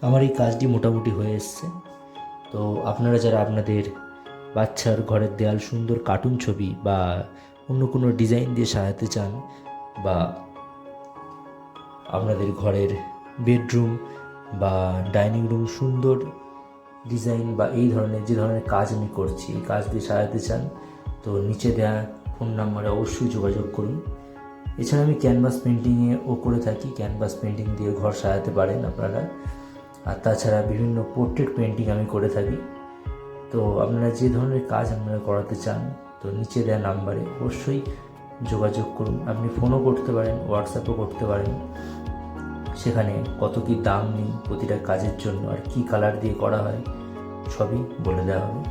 আমার এই কাজটি মোটামুটি হয়ে এসছে। তো আপনারা যারা আপনাদের বাচ্চার ঘরের দেয়াল সুন্দর কার্টুন ছবি বা অন্য কোনো ডিজাইন দিয়ে সাজাতে চান, বা আপনাদের ঘরের বেডরুম বা ডাইনিং রুম সুন্দর ডিজাইন বা এই ধরনের যে ধরনের কাজ আমি করছি এই কাজ দিয়ে সাজাতে চান, তো নিচে দেওয়া ফোন নাম্বারে অবশ্যই যোগাযোগ করুন। এছাড়া আমি ক্যানভাস পেন্টিংও করে থাকি, ক্যানভাস পেন্টিং দিয়ে ঘর সাজাতে পারেন আপনারা। আর তাছাড়া বিভিন্ন পোর্ট্রেট পেন্টিং আমি করে থাকি। তো আপনারা যে ধরনের কাজ আপনারা করাতে চান, তো নিচে দেওয়া নাম্বারে অবশ্যই যোগাযোগ করুন। আপনি ফোনও করতে পারেন, হোয়াটসঅ্যাপও করতে পারেন। সেখানে কত কী দাম নিই প্রতিটা কাজের জন্য আর কী কালার দিয়ে করা হয় সবই বলে দেওয়া হবে।